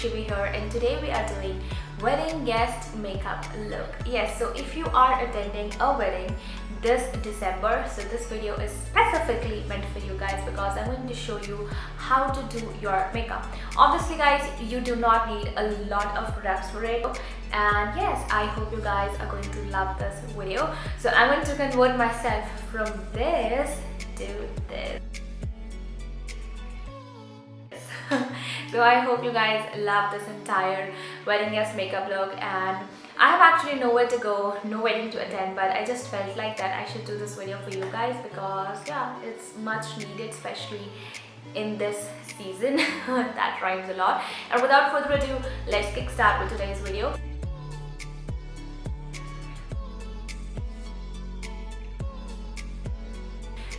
Shivi here, and today we are doing wedding guest makeup look. Yes, so if you are attending a wedding this December, so this video is specifically meant for you guys because I'm going to show you how to do your makeup. Obviously guys, you do not need a lot of reps for it, and yes, I hope you guys are going to love this video. So I'm going to convert myself from this to this. So I hope you guys love this entire wedding guest makeup look, and I have actually nowhere to go, no wedding to attend, but I just felt like that I should do this video for you guys because yeah, it's much needed, especially in this season. That rhymes a lot. And without further ado, let's kickstart with today's video.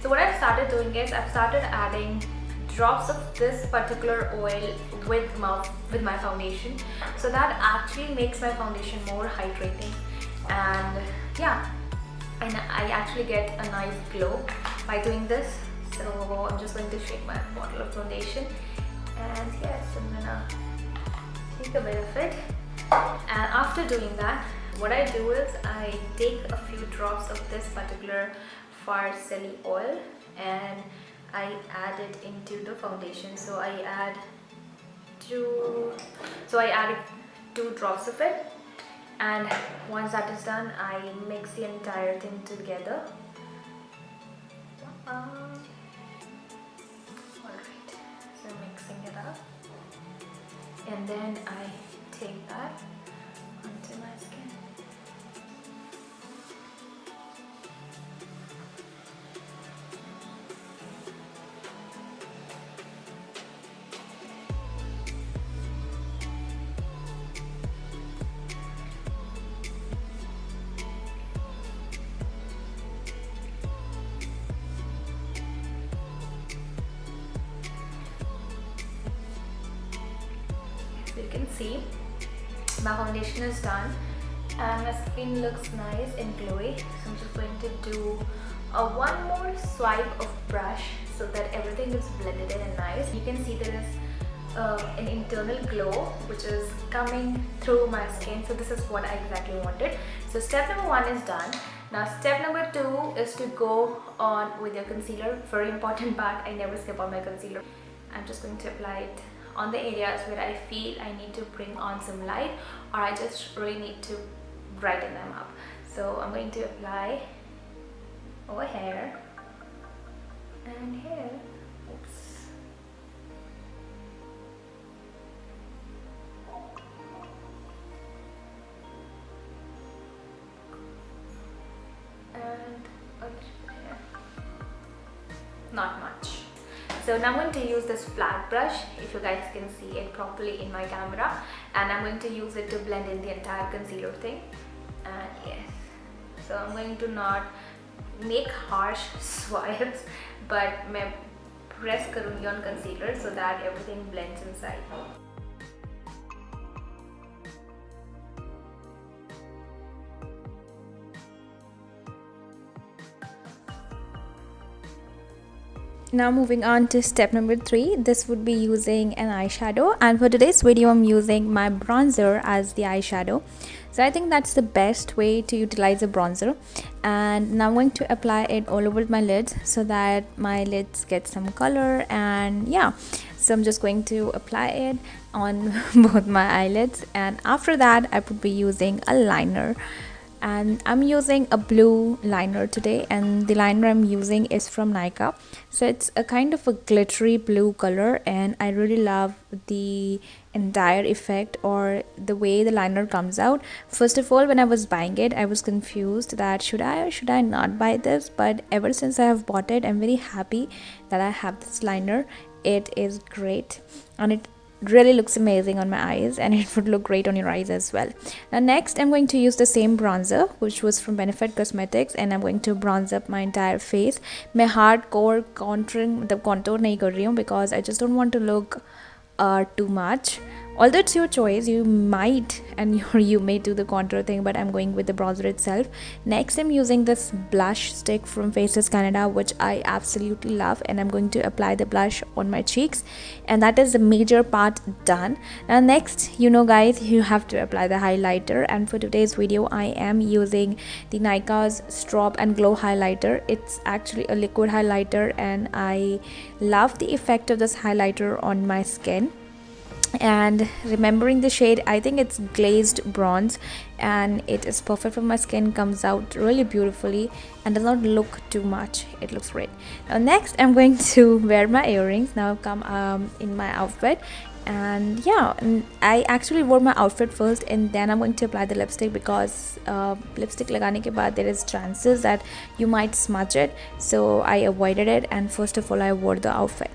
So what I've started doing is I've started adding drops of this particular oil with my foundation, so that actually makes my foundation more hydrating, and yeah, and I actually get a nice glow by doing this. So I'm just going to shake my bottle of foundation, and yes, I'm gonna take a bit of it, and after doing that, what I do is I take a few drops of this particular Farcelli oil and I add it into the foundation. So I added 2 drops of it, and once that is done, I mix the entire thing together. Alright, so mixing it up, and then I take that onto my skin. You can see my foundation is done and my skin looks nice and glowy. So I'm just going to do one more swipe of brush so that everything is blended in and nice. You can see there is an internal glow which is coming through my skin. So this is what I exactly wanted. So step number 1 is done. Now step number 2 is to go on with your concealer. Very important part, I never skip on my concealer. I'm just going to apply it on the areas where I feel I need to bring on some light, or I just really need to brighten them up. So I'm going to apply over here and here. Oops. And over here. Not much. So now I'm going to use this flat brush, if you guys can see it properly in my camera, and I'm going to use it to blend in the entire concealer thing. And yes, so I'm going to not make harsh swipes, but मैं press करूँगी on concealer so that everything blends inside. Now moving on to step number 3, this would be using an eyeshadow, and for today's video I'm using my bronzer as the eyeshadow. So I think that's the best way to utilize a bronzer, and now I'm going to apply it all over my lids so that my lids get some color. And yeah, so I'm just going to apply it on both my eyelids, and after that I would be using a liner. And I'm using a blue liner today, and the liner I'm using is from Nykaa. So it's a kind of a glittery blue color, and I really love the entire effect or the way the liner comes out. First of all, when I was buying it, I was confused that should I or should I not buy this, but ever since I have bought it, I'm very happy that I have this liner. It is great, and it really looks amazing on my eyes, and it would look great on your eyes as well. Now next I'm going to use the same bronzer which was from Benefit Cosmetics, and I'm going to bronze up my entire face. मैं hardcore contouring मतलब contour नहीं कर रही हूँ because I just don't want to look too much, Although it's your choice, you might and you may do the contour thing, but I'm going with the bronzer itself. Next, I'm using this blush stick from Faces Canada, which I absolutely love, and I'm going to apply the blush on my cheeks, and that is the major part done. Now next, you know guys, you have to apply the highlighter, and for today's video I am using the Nykaa's Strop and Glow highlighter. It's actually a liquid highlighter, and I love the effect of this highlighter on my skin. And remembering the shade, I think it's glazed bronze, and it is perfect for my skin, comes out really beautifully and does not look too much. It looks great. Now next, I'm going to wear my earrings. Now I've come in my outfit, and yeah, and I actually wore my outfit first, and then I'm going to apply the lipstick, because lipstick lagane ke baad there is chances that you might smudge it, so I avoided it, and first of all I wore the outfit.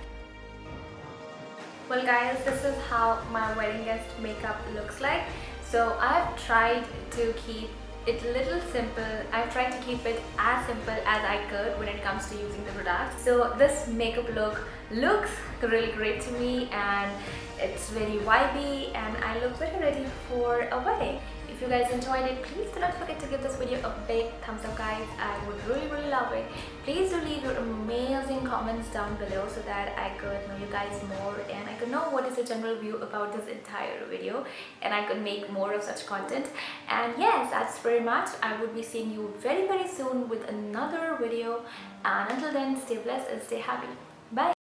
Well guys, this is how my wedding guest makeup looks like. So I've tried to keep it a little simple. I've tried to keep it as simple as I could when it comes to using the products. So this makeup look looks really great to me, and it's very vibey, and I look very ready for a wedding. If you guys enjoyed it, please do not forget to give this video a big thumbs up guys. I would really love it. Please do leave your amazing comments down below so that I could know you guys more, and I could know what is the general view about this entire video, and I could make more of such content. And yes, that's very much. I would be seeing you very soon with another video, and until then, stay blessed and stay happy. Bye.